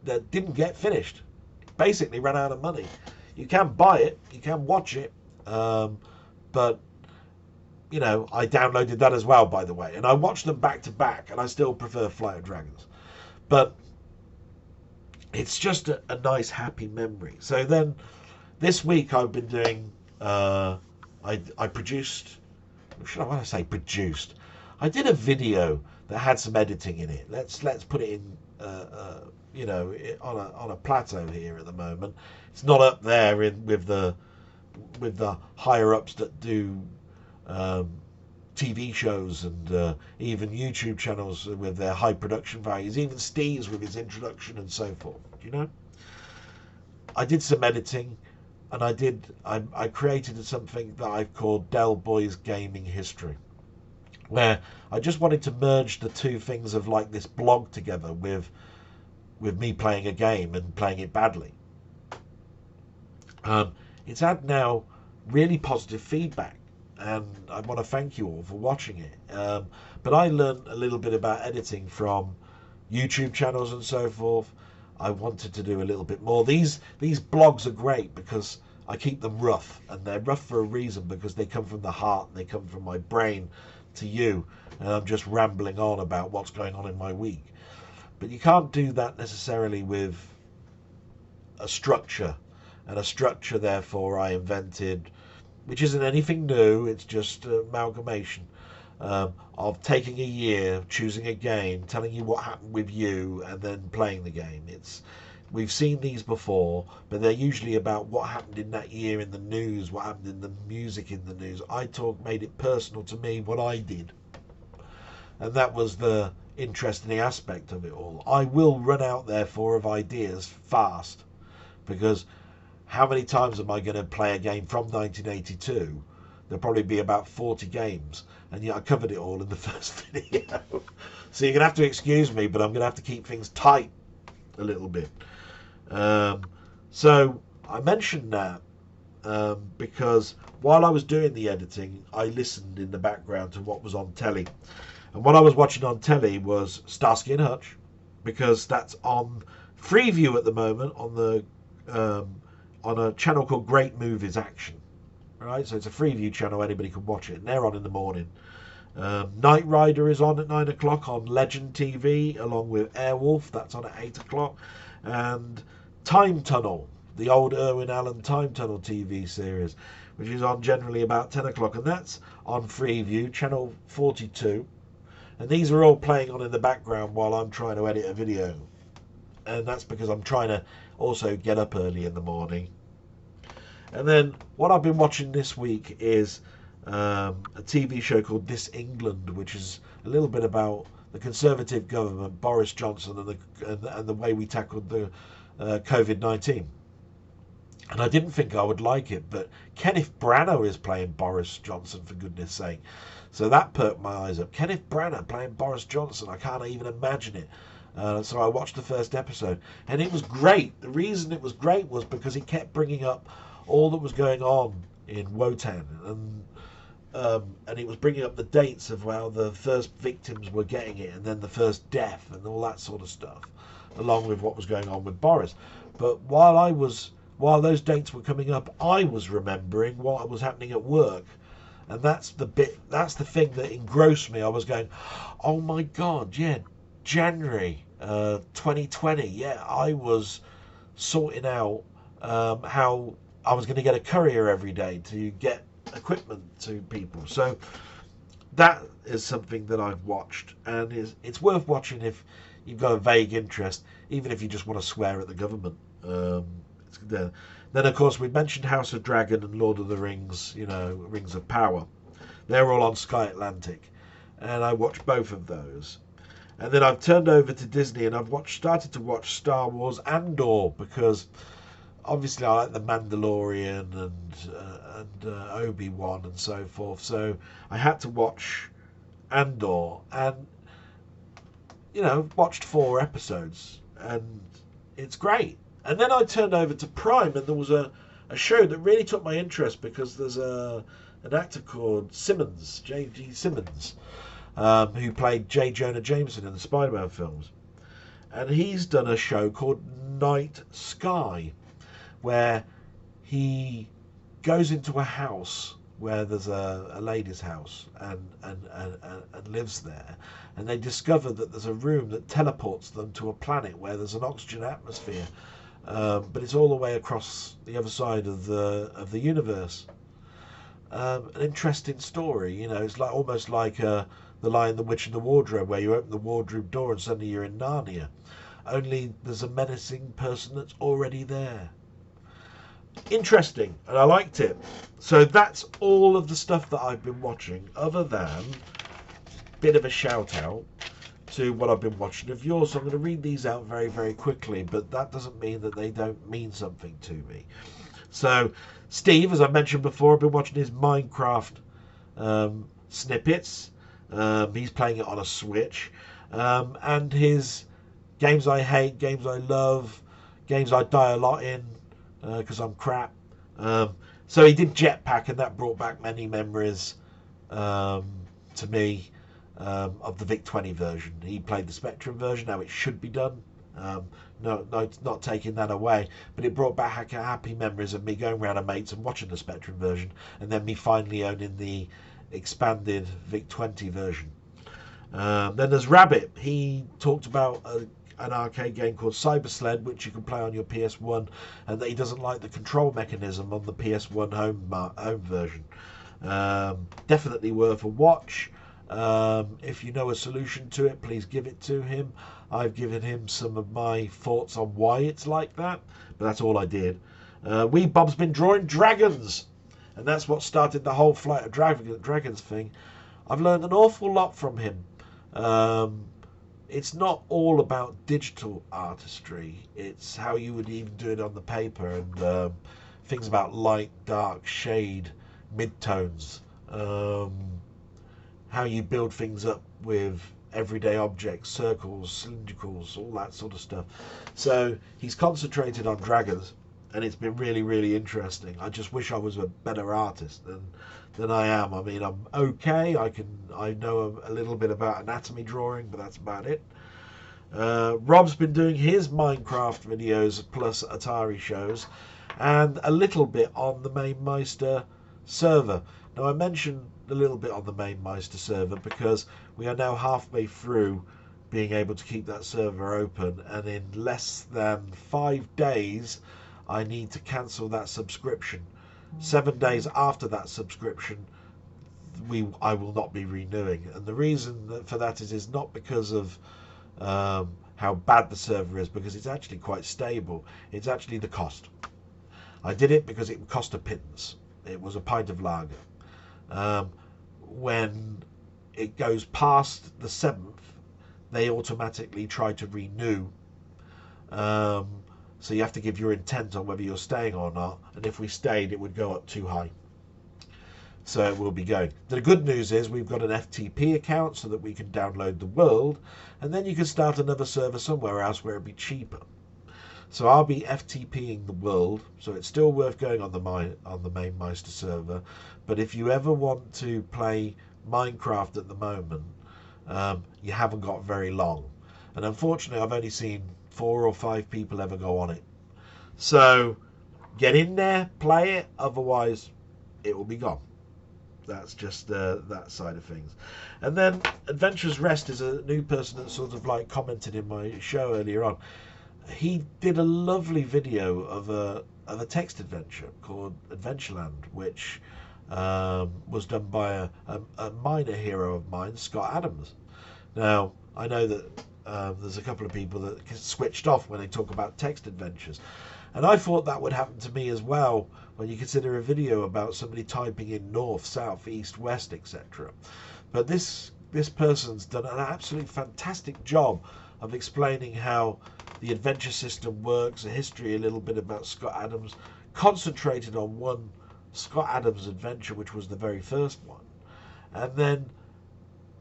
that didn't get finished. It basically ran out of money. You can buy it, you can watch it, but you know, I downloaded that as well, by the way, and I watched them back to back, and I still prefer Flight of Dragons. But it's just a nice, happy memory. So then, this week I've been doing. I produced. Should I want to say produced? I did a video that had some editing in it. Let's put it in. You know, on a plateau here at the moment. It's not up there with the higher ups that do TV shows and even YouTube channels with their high production values, even Steve's with his introduction and so forth. You know, I did some editing, and I created something that I've called Del Boy's Gaming History, where I just wanted to merge the two things of like this blog together with me playing a game and playing it badly. It's had now really positive feedback, and I want to thank you all for watching it. But I learned a little bit about editing from YouTube channels and so forth. I wanted to do a little bit more. These blogs are great because I keep them rough, and they're rough for a reason, because they come from the heart and they come from my brain to you, and I'm just rambling on about what's going on in my week. But you can't do that necessarily with a structure, and a structure therefore I invented, which isn't anything new, it's just an amalgamation of taking a year, choosing a game, telling you what happened with you, and then playing the game. We've seen these before, but they're usually about what happened in that year in the news, what happened in the music in the news. Made it personal to me, what I did. And that was the interesting aspect of it all. I will run out therefore of ideas fast, because how many times am I going to play a game from 1982? There'll probably be about 40 games, and yet I covered it all in the first video. So you're going to have to excuse me, but I'm going to have to keep things tight a little bit. So I mentioned that because while I was doing the editing, I listened in the background to what was on telly. And what I was watching on telly was Starsky and Hutch, because that's on Freeview at the moment on a channel called Great Movies Action. Right, so it's a Freeview channel, anybody can watch it, and they're on in the morning. Knight Rider is on at 9 o'clock on Legend TV, along with Airwolf, that's on at 8 o'clock. And Time Tunnel, the old Irwin Allen Time Tunnel TV series, which is on generally about 10 o'clock, and that's on Freeview, channel 42. And these are all playing on in the background while I'm trying to edit a video. And that's because I'm trying to also get up early in the morning. And then what I've been watching this week is a TV show called This England, which is a little bit about the Conservative government, Boris Johnson, and the way we tackled the COVID-19. And I didn't think I would like it, but Kenneth Branagh is playing Boris Johnson, for goodness sake. So that perked my eyes up. Kenneth Branagh playing Boris Johnson, I can't even imagine it. So I watched the first episode, and it was great. The reason it was great was because he kept bringing up all that was going on in Wotan, and it was bringing up the dates of how the first victims were getting it, and then the first death, and all that sort of stuff, along with what was going on with Boris. But while those dates were coming up, I was remembering what was happening at work. And that's the thing that engrossed me. I was going, oh my God, yeah, January 2020. Yeah, I was sorting out how I was going to get a courier every day to get equipment to people. So that is something that I've watched, and it's worth watching if you've got a vague interest, even if you just want to swear at the government. It's there. Then, of course, we mentioned House of Dragon and Lord of the Rings, Rings of Power. They're all on Sky Atlantic, and I watched both of those. And then I've turned over to Disney, and I've started to watch Star Wars Andor, because obviously I like The Mandalorian and Obi-Wan and so forth. So I had to watch Andor, and watched 4 episodes, and it's great. And then I turned over to Prime, and there was a show that really took my interest, because there's an actor called Simmons, J.G. Simmons, who played J. Jonah Jameson in the Spider-Man films. And he's done a show called Night Sky, where he goes into a house where there's a lady's house and lives there, and they discover that there's a room that teleports them to a planet where there's an oxygen atmosphere, but it's all the way across the other side of the universe. An interesting story, it's like almost like The Lion, the Witch and the Wardrobe, where you open the wardrobe door and suddenly you're in Narnia, only there's a menacing person that's already there. Interesting, and I liked it. So that's all of the stuff that I've been watching, other than a bit of a shout out to what I've been watching of yours. So I'm going to read these out very, very quickly, but that doesn't mean that they don't mean something to me. So Steve, as I mentioned before, I've been watching his Minecraft snippets. He's playing it on a Switch, and his games I hate, games I love, games I die a lot in, because I'm crap. So he did Jetpack, and that brought back many memories to me of the VIC-20 version. He played the Spectrum version, how it should be done. No, it's not taking that away, but it brought back happy memories of me going around to mates and watching the Spectrum version, and then me finally owning the expanded VIC-20 version. Then there's Rabbit. He talked about an arcade game called Cyber Sled, which you can play on your PS1, and that he doesn't like the control mechanism on the PS1 home version. Definitely worth a watch. If you know a solution to it, please give it to him. I've given him some of my thoughts on why it's like that, but that's all I did. Wee Bob's been drawing dragons, and that's what started the whole Flight of Dragons thing. I've learned an awful lot from him. It's not all about digital artistry. It's how you would even do it on the paper, and things about light, dark, shade, midtones, how you build things up with everyday objects, circles, cylindricals, all that sort of stuff. So he's concentrated on dragons, and it's been really, really interesting. I just wish I was a better artist than I am. I mean, I'm okay. I know a little bit about anatomy drawing, but that's about it. Rob's been doing his Minecraft videos plus Atari shows, and a little bit on the MainMeister server. Now, I mentioned a little bit on the MainMeister server because we are now halfway through being able to keep that server open, and in less than 5 days I need to cancel that subscription. 7 days after that subscription, I will not be renewing, and the reason for that is not because of how bad the server is, because it's actually quite stable. It's actually the cost. I did it because it cost a pittance. It was a pint of lager. When it goes past the 7th, they automatically try to renew. So you have to give your intent on whether you're staying or not. And if we stayed, it would go up too high. So it will be going. The good news is we've got an FTP account so that we can download the world, and then you can start another server somewhere else where it'd be cheaper. So I'll be FTPing the world, so it's still worth going on the main Meister server. But if you ever want to play Minecraft at the moment, you haven't got very long. And unfortunately, I've only seen 4 or 5 people ever go on it. So get in there, play it, otherwise it will be gone. That's just that side of things. And then Adventurous Rest is a new person that sort of like commented in my show earlier on. He did a lovely video of a text adventure called Adventureland, which was done by a minor hero of mine, Scott Adams. Now, I know that there's a couple of people that switched off when they talk about text adventures. And I thought that would happen to me as well when you consider a video about somebody typing in north, south, east, west, etc. But this person's done an absolutely fantastic job of explaining how the adventure system works, a history, a little bit about Scott Adams, concentrated on one Scott Adams adventure, which was the very first one. And then,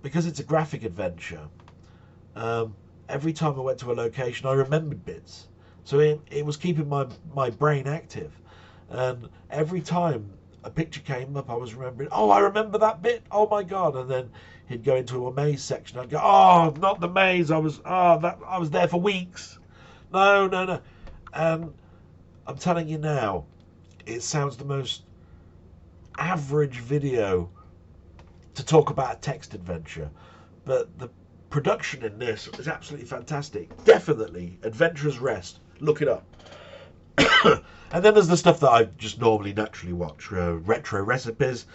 because it's a graphic adventure, every time I went to a location, I remembered bits. So it was keeping my brain active. And every time a picture came up, I was remembering, oh, I remember that bit. Oh, my God. And then he'd go into a maze section. I'd go, oh, not the maze. I was there for weeks. No. And I'm telling you now, it sounds the most average video to talk about a text adventure. But the production in this is absolutely fantastic. Definitely Adventurous Rest. Look it up. And then there's the stuff that I just normally naturally watch. Retro recipes.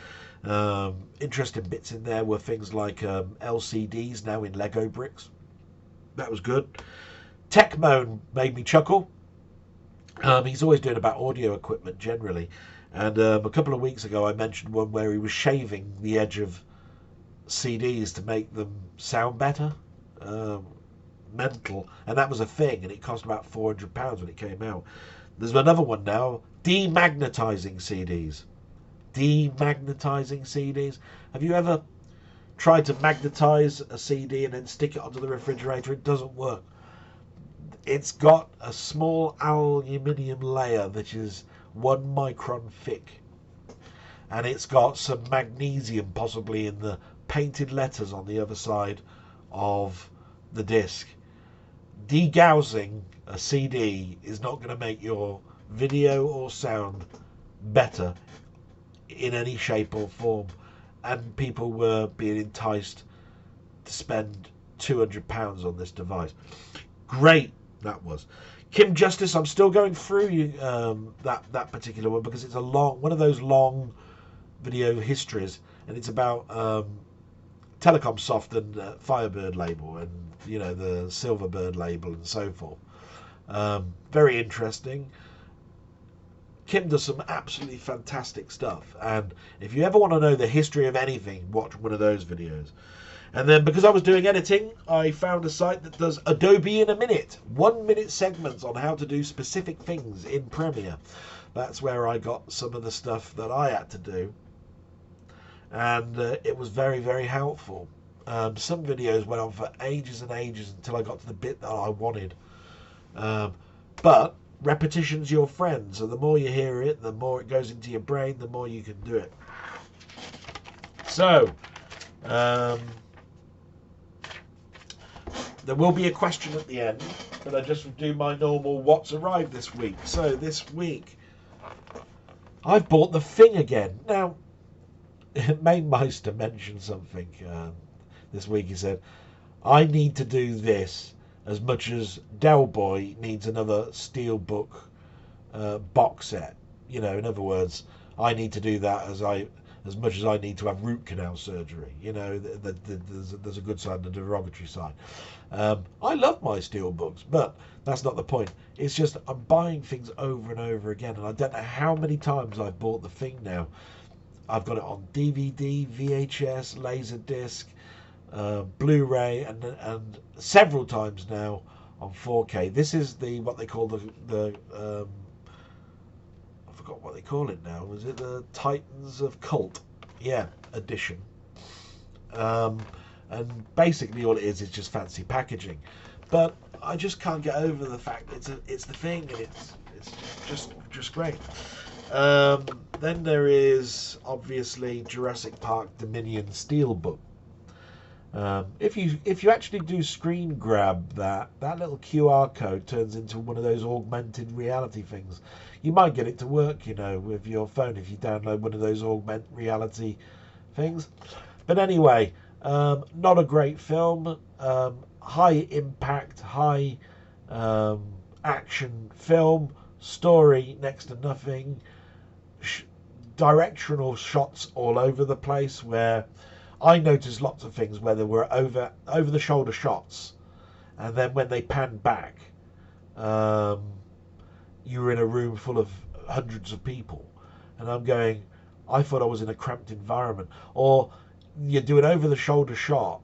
Interesting bits in there were things like LCDs now in Lego bricks. That was good. Techmoan made me chuckle. He's always doing about audio equipment generally. And a couple of weeks ago I mentioned one where he was shaving the edge of CDs to make them sound better. Mental. And that was a thing, and it cost about £400 when it came out. There's another one now, demagnetizing CDs. Demagnetizing CDs. Have you ever tried to magnetize a CD and then stick it onto the refrigerator? It doesn't work. It's got a small aluminium layer that is 1 micron thick, and it's got some magnesium possibly in the painted letters on the other side of the disc. Degaussing a CD is not going to make your video or sound better in any shape or form, and people were being enticed to spend £200 on this device. Great that was. Kim Justice, I'm still going through that particular one because it's one of those long video histories, and it's about Telecom Soft and Firebird label, and the Silverbird label and so forth. Very interesting. Kim does some absolutely fantastic stuff, and if you ever want to know the history of anything, watch one of those videos. And then, because I was doing editing, I found a site that does Adobe in a minute, 1-minute segments on how to do specific things in Premiere. That's where I got some of the stuff that I had to do, and it was very, very helpful. Some videos went on for ages and ages until I got to the bit that I wanted. But repetition's your friend, so the more you hear it, the more it goes into your brain, the more you can do it. So, there will be a question at the end, but I just do my normal what's arrived this week. So this week, I've bought the Thing again. Now, Mainmeister mentioned something this week. He said, I need to do this as much as Del Boy needs another Steelbook box set. In other words, I need to do that as much as I need to have root canal surgery. There's a good side and a derogatory side. I love my Steelbooks, but that's not the point. It's just I'm buying things over and over again, and I don't know how many times I've bought the Thing now. I've got it on DVD, VHS, Laserdisc, Blu-ray, and several times now on 4K. This is the what they call the I forgot what they call it now. Was it the Titans of Cult? Yeah, edition. And basically all it is just fancy packaging. But I just can't get over the fact it's the thing, and it's just great. Then there is obviously Jurassic Park Dominion Steelbook. If you actually do screen grab that little QR code turns into one of those augmented reality things. You might get it to work, with your phone if you download one of those augmented reality things. But anyway, not a great film. High impact, high action film. Story next to nothing. Directional shots all over the place, where I noticed lots of things where there were over the shoulder shots, and then when they panned back, you were in a room full of hundreds of people, and I'm going, I thought I was in a cramped environment. Or you do an over the shoulder shot,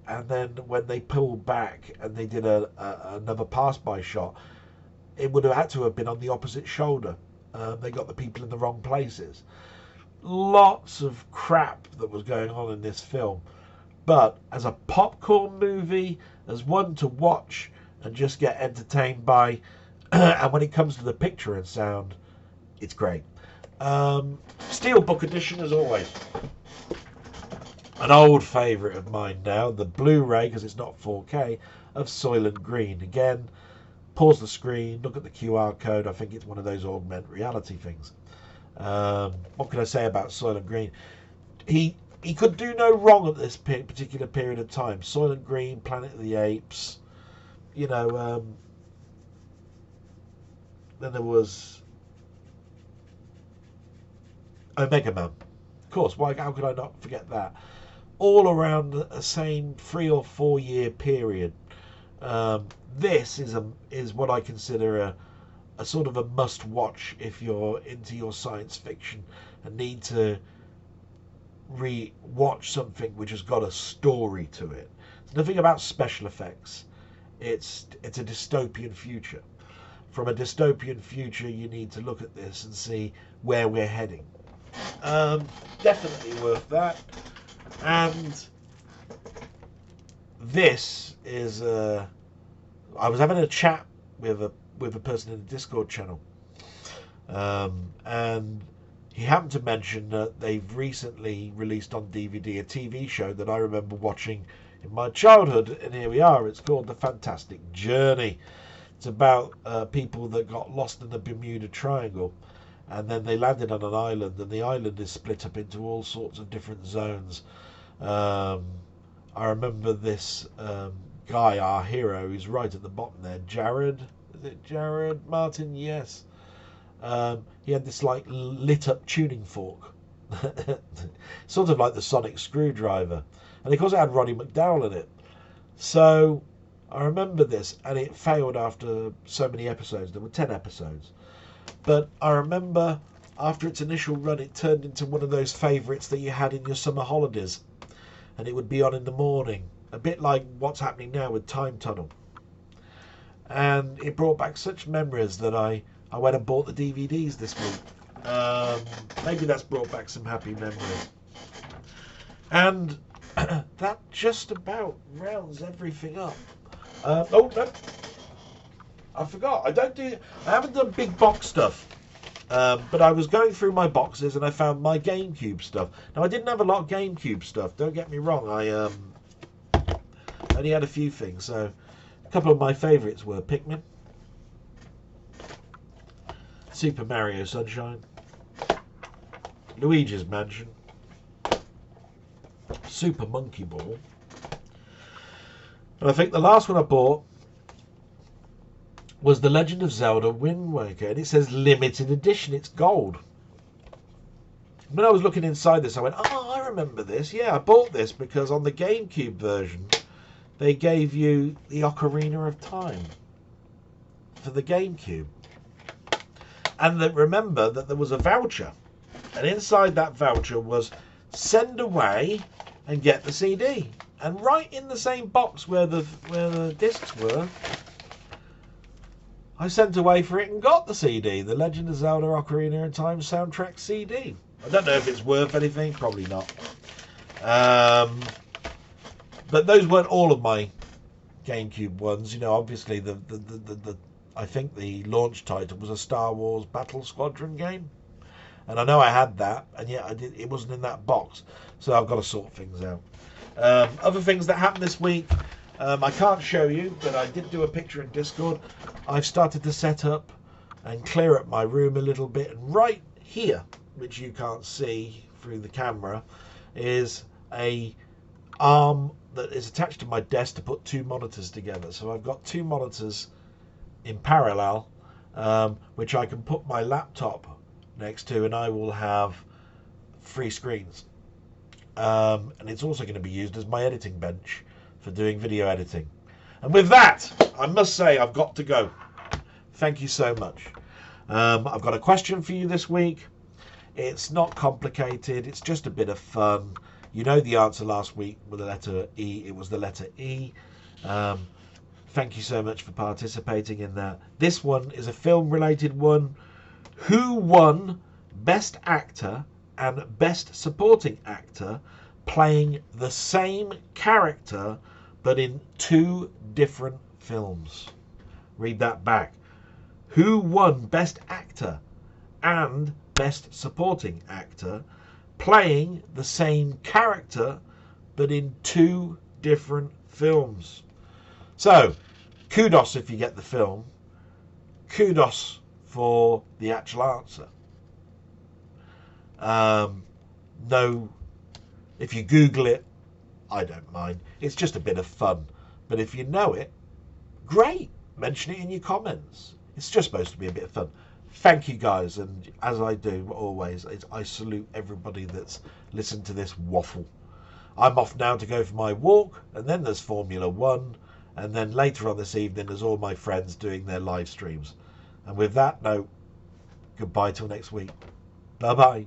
and then when they pulled back and they did another pass by shot, it would have had to have been on the opposite shoulder. They got the people in the wrong places. Lots of crap that was going on in this film. But as a popcorn movie, as one to watch and just get entertained by, and when it comes to the picture and sound, it's great. Steelbook edition, as always. An old favourite of mine now, the Blu-ray, because it's not 4K, of Soylent Green. Again, pause the screen, look at the QR code. I think it's one of those augmented reality things. What can I say about Soylent Green? He could do no wrong at this particular period of time. Soylent Green, Planet of the Apes, then there was Omega Man. Of course, how could I not forget that? All around the same 3 or 4 year period. This is what I consider a sort of a must watch if you're into your science fiction and need to re-watch something which has got a story to it. It's nothing about special effects. It's a dystopian future. From a dystopian future, you need to look at this and see where we're heading. Definitely worth that. And this is I was having a chat with a person in the Discord channel, and he happened to mention that they've recently released on DVD a TV show that I remember watching in my childhood, and here we are. It's called The Fantastic Journey. It's about people that got lost in the Bermuda Triangle, and then they landed on an island, and the island is split up into all sorts of different zones. I remember this guy, our hero, who's right at the bottom there, Jared. Is it Jared Martin? Yes. He had this like lit up tuning fork, sort of like the sonic screwdriver, and of course it had Roddy McDowall in it. So I remember this, and it failed after so many episodes. There were 10 episodes, but I remember after its initial run, it turned into one of those favourites that you had in your summer holidays, and it would be on in the morning, a bit like what's happening now with Time Tunnel. And it brought back such memories that I went and bought the DVDs this week. Maybe that's brought back some happy memories. And that just about rounds everything up. Oh no, I forgot. I haven't done big box stuff. But I was going through my boxes and I found my GameCube stuff. Now I didn't have a lot of GameCube stuff. Don't get me wrong. I only had a few things. So a couple of my favourites were Pikmin, Super Mario Sunshine, Luigi's Mansion, Super Monkey Ball, and I think the last one I bought was The Legend of Zelda Wind Waker, and it says limited edition. It's gold. When I was looking inside this, I went, oh, I remember this. Yeah, I bought this because on the GameCube version, they gave you the Ocarina of Time for the GameCube. And remember that there was a voucher, and inside that voucher was send away and get the CD. And right in the same box where the discs were I sent away for it and got the CD, the Legend of Zelda Ocarina of Time soundtrack CD. I don't know if it's worth anything, probably not. But those weren't all of my GameCube ones. You know, obviously the I think the launch title was a Star Wars Battle Squadron game, and I know I had that, and yet it wasn't in that box. So I've got to sort things out. Other things that happened this week, I can't show you, but I did do a picture in Discord. I've started to set up and clear up my room a little bit, and right here, which you can't see through the camera, is a arm that is attached to my desk to put two monitors together. So I've got two monitors in parallel, which I can put my laptop next to, and I will have 3 screens. And it's also going to be used as my editing bench for doing video editing. And with that, I must say I've got to go. Thank you so much. I've got a question for you this week. It's not complicated. It's just a bit of fun. You know the answer last week with the letter E. It was the letter E. Thank you so much for participating in that. This one is a film-related one. Who won Best Actor and Best Supporting Actor playing the same character but in 2 different films? Read that back. Who won Best Actor and Best Supporting Actor playing the same character but in 2 different films? So, kudos if you get the film. Kudos for the actual answer. No, if you Google it, I don't mind. It's just a bit of fun. But if you know it, great. Mention it in your comments. It's just supposed to be a bit of fun. Thank you guys, and as I do always, I salute everybody that's listened to this waffle. I'm off now to go for my walk, and then there's Formula 1, and then later on this evening there's all my friends doing their live streams. And with that note, goodbye till next week. Bye bye.